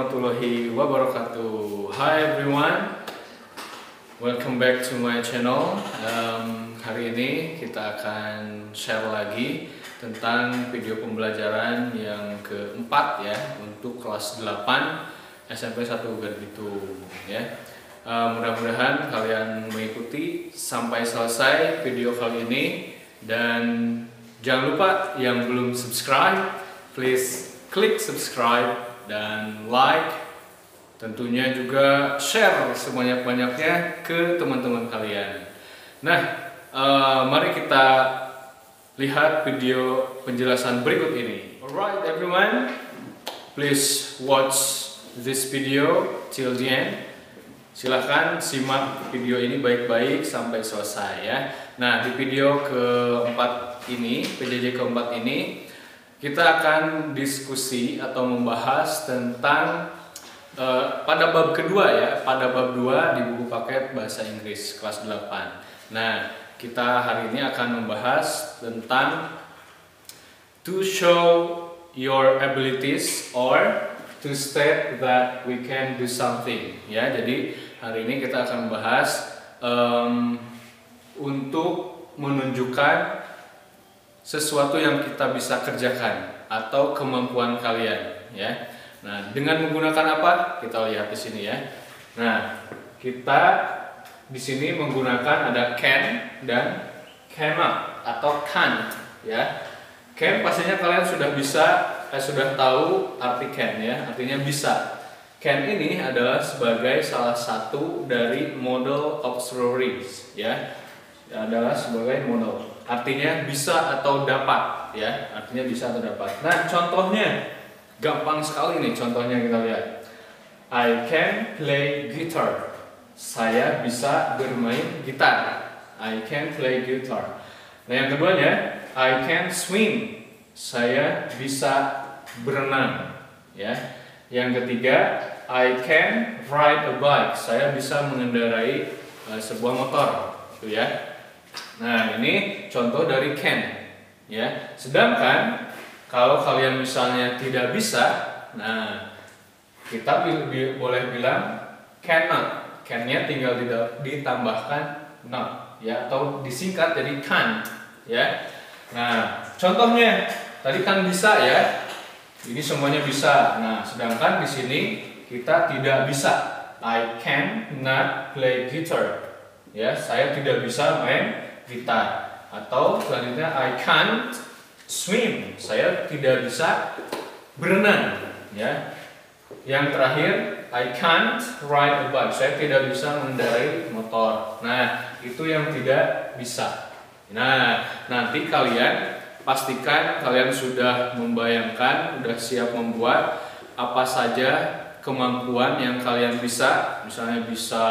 warahmatullahi wabarakatuh. Hi everyone, welcome back to my channel. Hari ini kita akan share lagi tentang video pembelajaran yang keempat ya untuk kelas 8 SMP 1 Garbitu ya. Mudah-mudahan kalian mengikuti sampai selesai video kali ini, dan jangan lupa yang belum subscribe, please klik subscribe dan like, tentunya juga share sebanyak-banyaknya ke teman-teman kalian. Nah, mari kita lihat video penjelasan berikut ini. Alright everyone, please watch this video till the end. Silahkan simak video ini baik-baik sampai selesai ya. Nah, di video keempat ini, PJJ keempat ini, kita akan diskusi atau membahas tentang pada bab kedua ya, pada bab 2 di buku paket bahasa Inggris kelas 8. Nah, kita hari ini akan membahas tentang to show your abilities or to state that we can do something ya. Jadi hari ini kita akan membahas untuk menunjukkan sesuatu yang kita bisa kerjakan atau kemampuan kalian ya. Nah, dengan menggunakan apa? Kita lihat di sini ya. Nah, kita di sini menggunakan ada can dan cannot atau can't ya. Can pastinya kalian sudah sudah tahu arti can ya, artinya bisa. Can ini adalah sebagai salah satu dari model auxiliaries ya. Adalah sebagai model. Artinya bisa atau dapat ya, artinya bisa atau dapat. Nah, contohnya gampang sekali nih, contohnya kita lihat. I can play guitar. Saya bisa bermain gitar. I can play guitar. Nah, yang keduanya, I can swim. Saya bisa berenang ya. Yang ketiga, I can ride a bike. Saya bisa mengendarai sebuah motor itu ya. Nah, ini contoh dari can ya. Sedangkan kalau kalian misalnya tidak bisa, nah kita boleh bilang cannot. Can-nya tinggal ditambahkan not ya, atau disingkat jadi can't ya. Nah, contohnya tadi kan bisa ya. Ini semuanya bisa. Nah, sedangkan di sini kita tidak bisa. I cannot play guitar. Ya, saya tidak bisa main gitar. Atau selanjutnya I can't swim. Saya tidak bisa berenang, ya. Yang terakhir I can't ride a bike. Saya tidak bisa mengendarai motor. Nah, itu yang tidak bisa. Nah, nanti kalian pastikan kalian sudah membayangkan, sudah siap membuat apa saja kemampuan yang kalian bisa. Misalnya bisa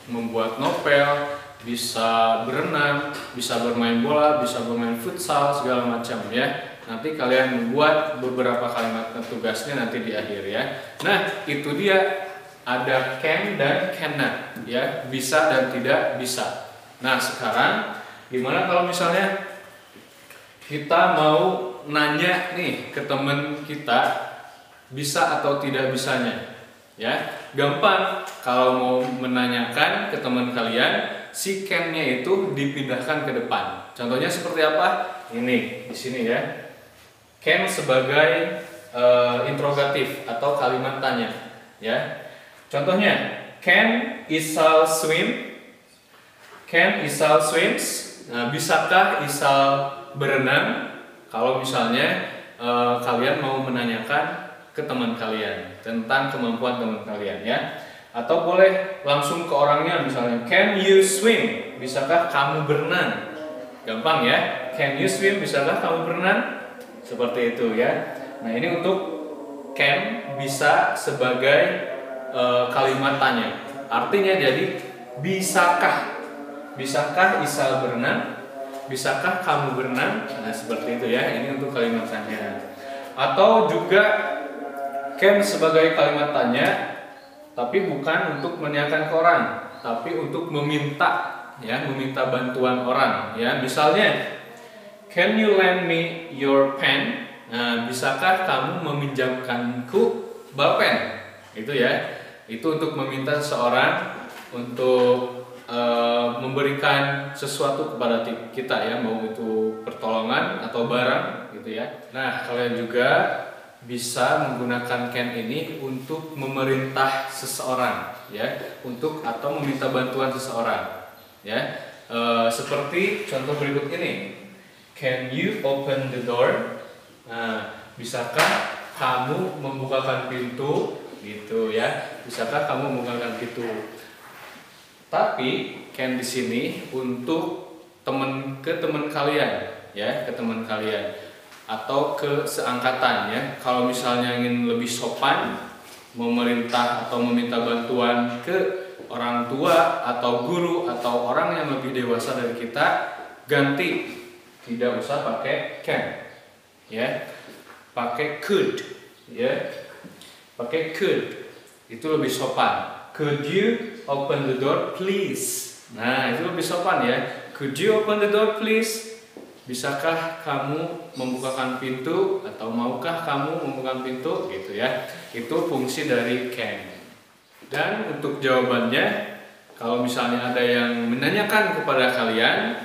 membuat novel, bisa berenang, bisa bermain bola, bisa bermain futsal, segala macam ya. Nanti kalian membuat beberapa kalimat tugasnya nanti di akhir ya. Nah, itu dia, ada can dan cannot ya, bisa dan tidak bisa. Nah, sekarang gimana kalau misalnya kita mau nanya nih ke teman kita bisa atau tidak bisanya ya. Gampang, kalau mau menanyakan ke teman kalian, si can-nya itu dipindahkan ke depan. Contohnya seperti apa? Ini di sini ya. Can sebagai interrogatif atau kalimat tanya ya. Contohnya, can Isal swim? Can Isal swims? Nah, bisakah Isal berenang? Kalau misalnya kalian mau menanyakan ke teman kalian tentang kemampuan teman kalian ya. Atau boleh langsung ke orangnya, misalnya can you swim? Bisakah kamu berenang? Gampang ya. Can you swim? Bisakah kamu berenang? Seperti itu ya. Nah, ini untuk can bisa sebagai kalimat tanya. Artinya jadi bisakah? Bisakah Isal berenang? Bisakah kamu berenang? Nah, seperti itu ya. Ini untuk kalimat tanya. Atau juga can sebagai kalimat tanya, tapi bukan untuk menanyakan ke orang, tapi untuk meminta ya, meminta bantuan orang ya. Misalnya, can you lend me your pen? Nah, bisakah kamu meminjamkanku balpen, gitu ya. Itu untuk meminta seseorang untuk memberikan sesuatu kepada kita ya, mau itu pertolongan atau barang gitu ya. Nah, kalian juga bisa menggunakan can ini untuk memerintah seseorang ya, untuk atau meminta bantuan seseorang ya. Seperti contoh berikut ini. Can you open the door? Nah, bisakah kamu membukakan pintu gitu ya? Bisakah kamu membukakan pintu? Tapi can di sini untuk ke teman kalian ya, ke teman kalian atau ke seangkatan ya. Kalau misalnya ingin lebih sopan, memerintah atau meminta bantuan ke orang tua atau guru atau orang yang lebih dewasa dari kita, ganti, tidak usah pakai can ya, pakai could ya, pakai could, itu lebih sopan. Could you open the door please? Nah, itu lebih sopan ya. Could you open the door please? Bisakah kamu membukakan pintu atau maukah kamu membukakan pintu gitu ya. Itu fungsi dari can. Dan untuk jawabannya, kalau misalnya ada yang menanyakan kepada kalian,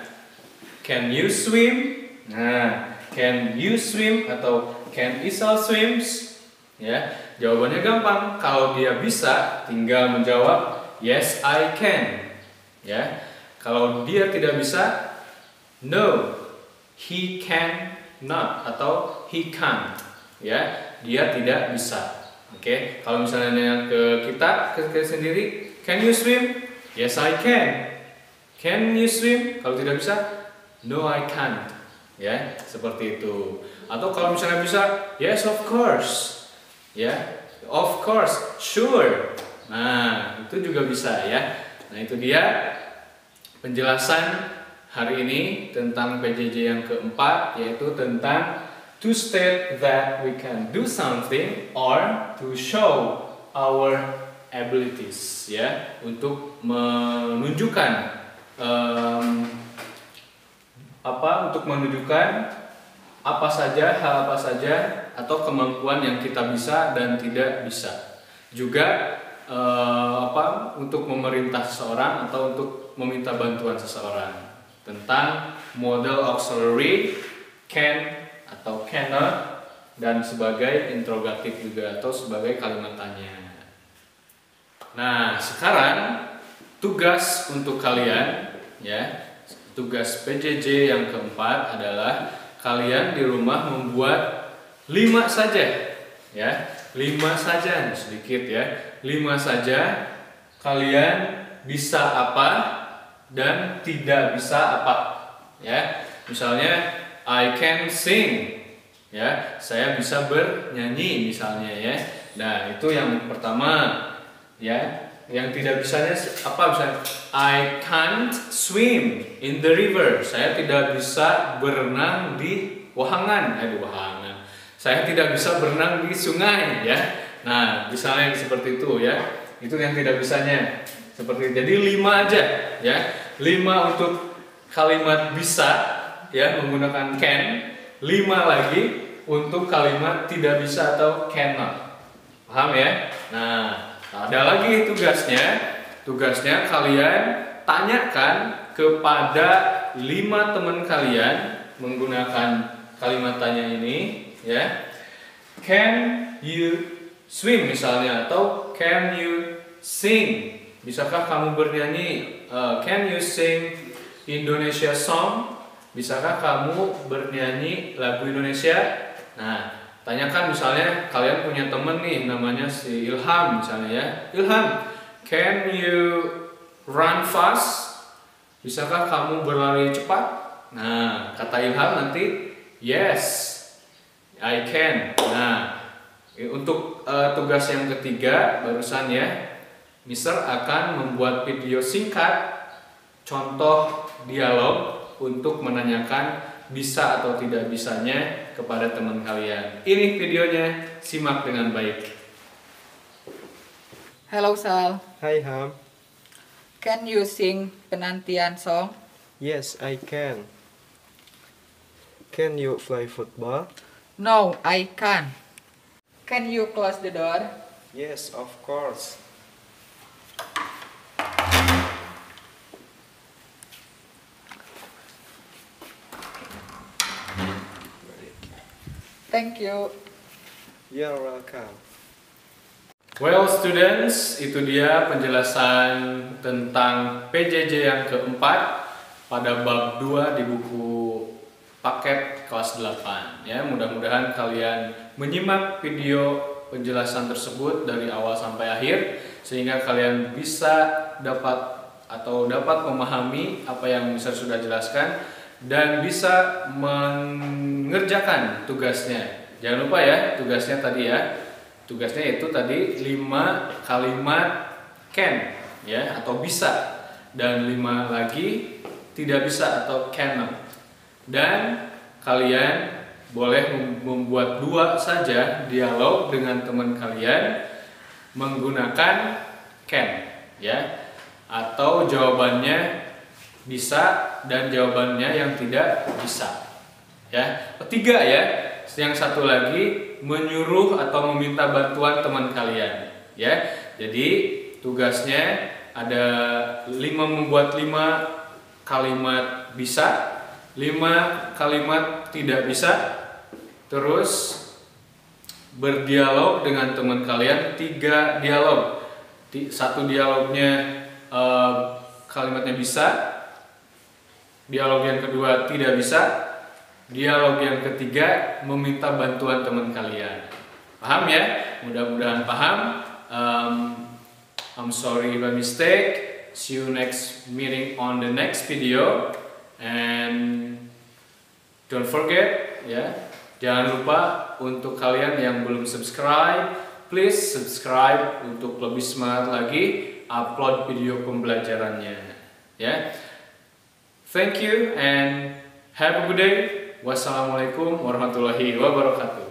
can you swim? Nah, can you swim atau can Isal swims? Ya, jawabannya gampang. Kalau dia bisa, tinggal menjawab yes I can. Ya, kalau dia tidak bisa, no he can not atau he can't. Ya, dia tidak bisa. Oke, kalau misalnya nanya ke kita sendiri, can you swim? Yes I can. Can you swim? Kalau tidak bisa, no I can't. Ya, seperti itu. Atau kalau misalnya bisa, yes of course. Ya, of course, sure. Nah, itu juga bisa ya. Nah, itu dia penjelasan hari ini tentang PJJ yang keempat, yaitu tentang to state that we can do something or to show our abilities ya, untuk menunjukkan untuk menunjukkan hal apa saja atau kemampuan yang kita bisa dan tidak bisa. Juga untuk memerintah seseorang atau untuk meminta bantuan seseorang. Tentang model auxiliary, can atau cannot, dan sebagai interrogatif juga atau sebagai kalimat tanya. Nah, sekarang tugas untuk kalian ya, tugas PJJ yang keempat adalah kalian di rumah membuat 5 saja ya, 5 saja, sedikit ya, 5 saja kalian bisa apa dan tidak bisa apa ya. Misalnya I can sing ya, saya bisa bernyanyi misalnya ya. Nah, itu yang pertama ya. Yang tidak bisanya apa? Misalnya I can't swim in the river, saya tidak bisa berenang di wahangan. Saya tidak bisa berenang di sungai ya. Nah, misalnya seperti itu ya. Itu yang tidak bisanya. Seperti itu. Jadi 5 aja ya. 5 untuk kalimat bisa ya menggunakan can, 5 lagi untuk kalimat tidak bisa atau cannot. Paham ya? Nah, ada lagi tugasnya. Tugasnya kalian tanyakan kepada 5 teman kalian menggunakan kalimat tanya ini ya. Can you swim misalnya, atau can you sing? Bisakah kamu bernyanyi? Can you sing Indonesia song? Bisakah kamu bernyanyi lagu Indonesia? Nah, tanyakan misalnya kalian punya temen nih namanya si Ilham misalnya ya. Ilham, can you run fast? Bisakah kamu berlari cepat? Nah, kata Ilham nanti yes, I can. Nah, untuk tugas yang ketiga barusan ya, Mister akan membuat video singkat contoh dialog untuk menanyakan bisa atau tidak bisanya kepada teman kalian. Ini videonya, simak dengan baik. Hello Sal. Hi Ham. Can you sing penantian song? Yes, I can. Can you play football? No, I can't. Can you close the door? Yes, of course. Thank you. You're welcome. Well students, itu dia penjelasan tentang PJJ yang keempat pada bab 2 di buku paket kelas 8 ya. Mudah-mudahan kalian menyimak video penjelasan tersebut dari awal sampai akhir sehingga kalian bisa dapat memahami apa yang Mister sudah jelaskan dan bisa mengerjakan tugasnya. Jangan lupa ya, tugasnya tadi ya. Tugasnya itu tadi 5 kalimat can ya atau bisa dan 5 lagi tidak bisa atau cannot. Dan kalian boleh membuat 2 saja dialog dengan teman kalian menggunakan can ya atau jawabannya bisa dan jawabannya yang tidak bisa ya. Ketiga ya, yang satu lagi menyuruh atau meminta bantuan teman kalian ya. Jadi tugasnya ada membuat 5 kalimat bisa, 5 kalimat tidak bisa, terus berdialog dengan teman kalian 3 dialog. 1 dialognya kalimatnya bisa, dialog yang kedua tidak bisa, dialog yang ketiga meminta bantuan teman kalian. Paham ya? Mudah-mudahan paham. I'm sorry if I mistake. See you next meeting on the next video. And don't forget ya, jangan lupa untuk kalian yang belum subscribe, please subscribe untuk lebih semangat lagi upload video pembelajarannya ya. Thank you and have a good day. Wassalamualaikum warahmatullahi wabarakatuh.